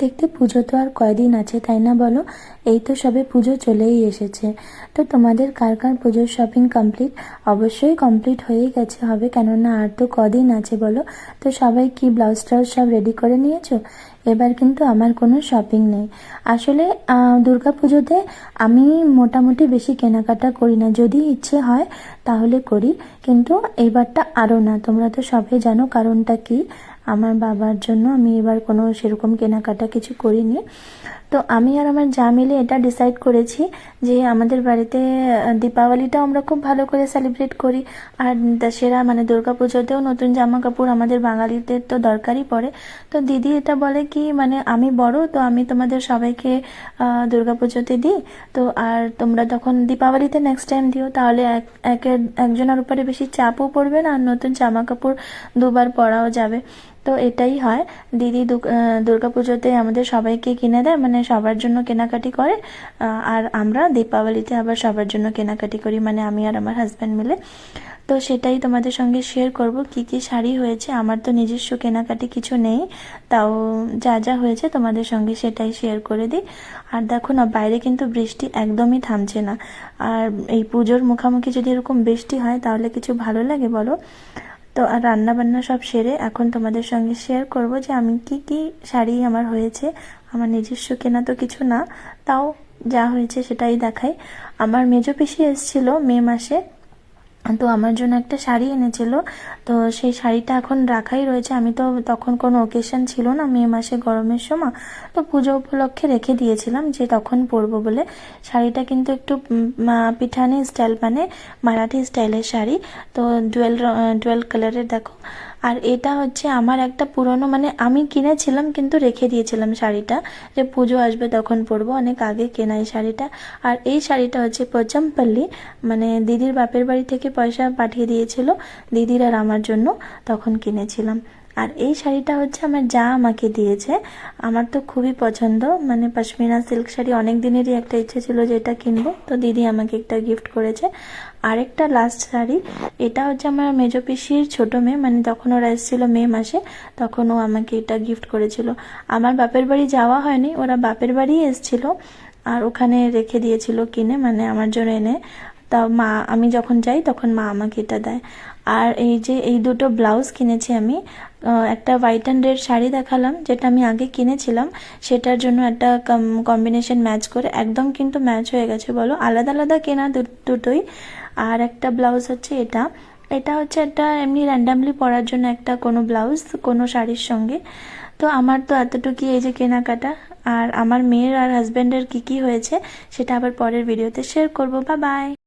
দেখতে দেখতে পুজো তো আর কয়দিন আছে, তাই না বলো? এই তো সবে পুজো চলেই এসেছে। তো তোমাদের কার কার পুজোর শপিং কমপ্লিট? অবশ্যই কমপ্লিট হয়েই গেছে হবে, কেননা আর তো কদিন আছে বলো। তো সবাই কি ব্লাউজ ট্রাউজ সব রেডি করে নিয়েছো? এবার কিন্তু আমার কোনো শপিং নেই আসলে। দুর্গা পুজোতে আমি মোটামুটি বেশি কেনাকাটা করি না, যদি ইচ্ছে হয় তাহলে করি, কিন্তু এবারটা আরও না। তোমরা তো সবাই জানো কারণটা কি। আমার বাবার জন্য আমি এবার কোনো সেরকম কেনাকাটা কিছু করিনি। তো আমি আর আমার যা মিলে এটা ডিসাইড করেছি যে আমাদের বাড়িতে দীপাবলিটাও আমরা খুব ভালো করে সেলিব্রেট করি, আর দশেরা মানে দুর্গা পুজোতেও নতুন জামা কাপড় আমাদের বাঙালিদের তো দরকারই পড়ে। তো দিদি এটা বলে কি, মানে আমি বড় তো আমি তোমাদের সবাইকে দুর্গা পুজোতে দিই, তো আর তোমরা তখন দীপাবলিতে নেক্সট টাইম দিও, তাহলে একজনের উপরে বেশি চাপও পড়বে না, আর নতুন জামা কাপড় দুবার পরাও যাবে। তো এটাই হয়, দিদি দুর্গা পুজোতে আমাদের সবাইকে কিনে দেয়, মানে সবার জন্য কেনাকাটি করে, আর আমরা দীপাবলিতে আবার সবার জন্য কেনাকাটি করি, মানে আমি আর আমার হাজব্যান্ড মিলে। তো সেটাই তোমাদের সঙ্গে শেয়ার করব কি কি শাড়ি হয়েছে। আমার তো নিজস্ব কেনাকাটি কিছু নেই, তাও যা যা হয়েছে তোমাদের সঙ্গে সেটাই শেয়ার করে দিই। আর দেখো না, বাইরে কিন্তু বৃষ্টি একদমই থামছে না, আর এই পুজোর মুখামুখি যদি এরকম বৃষ্টি হয় তাহলে কিছু ভালো লাগে বলো? তো আর রান্না বান্না সব সেরে এখন তোমাদের সঙ্গে শেয়ার করব যে আমি কি কি শাড়ি আমার হয়েছে। আমার নিজস্ব কেনা তো কিছু না, তাও যা হয়েছে সেটাই দেখাই। আমার মেজো পিসি এসেছিল মে মাসে, তো আমার জন্য একটা শাড়ি এনেছিল, তো সেই শাড়িটা এখন রাখাই রয়েছে। আমি তো তখন কোনো ওকেশন ছিল না মে মাসে গরমের সময়, তো পুজো উপলক্ষে রেখে দিয়েছিলাম যে তখন পরবো বলে। শাড়িটা কিন্তু একটু পিঠানি স্টাইল, মানে মারাঠি স্টাইলের শাড়ি, তো ডুয়েল কালারের দেখো। আর এটা হচ্ছে আমার একটা পুরনো, মানে আমি কিনেছিলাম কিন্তু রেখে দিয়েছিলাম শাড়িটা, যে পুজো আসবে তখন পরবো, অনেক আগে কেনা এই শাড়িটা। আর এই শাড়িটা হচ্ছে পচমপল্লি, মানে দিদির বাপের বাড়ি থেকে পয়সা পাঠিয়ে দিয়েছিল দিদির আর আমার জন্য, তখন কিনেছিলাম। আর এই শাড়িটা হচ্ছে আমার যা আমাকে দিয়েছে, আমার তো খুবই পছন্দ, মানে পশমিনা সিল্ক শাড়ি অনেক দিনেরই একটা ইচ্ছে ছিল যে এটা কিনবো, তো দিদি আমাকে একটা গিফট করেছে। আরেকটা লাস্ট শাড়ি, এটা হচ্ছে আমার মেজো পিসির ছোটো মেয়ে, মানে তখন ওরা এসেছিল মে মাসে, তখন ও আমাকে এটা গিফট করেছিল। আমার বাপের বাড়ি যাওয়া হয়নি, ওরা বাপের বাড়ি এসেছিল আর ওখানে রেখে দিয়েছিল কিনে, মানে আমার জন্য এনে। তা মা, আমি যখন যাই তখন মা আমাকে এটা দেয়। আর এই যে এই দুটো ব্লাউজ কিনেছি আমি, একটা হোয়াইট অ্যান্ড রেড শাড়ি দেখালাম যেটা আমি আগে কিনেছিলাম, সেটার জন্য একটা কম্বিনেশন ম্যাচ করে একদম কিন্তু ম্যাচ হয়ে গেছে বলো, আলাদা আলাদা কেনা দুটোই। আর একটা ব্লাউজ হচ্ছে এটা, এটা হচ্ছে একটা এমনি র্যান্ডামলি পরার জন্য একটা কোনো ব্লাউজ কোনো শাড়ির সঙ্গে। তো আমার তো এতটুকুই এই যে কেনাকাটা। আর আমার মেয়ের আর হাজব্যান্ডের কি কি হয়েছে সেটা আবার পরের ভিডিওতে শেয়ার করবো। Bye bye.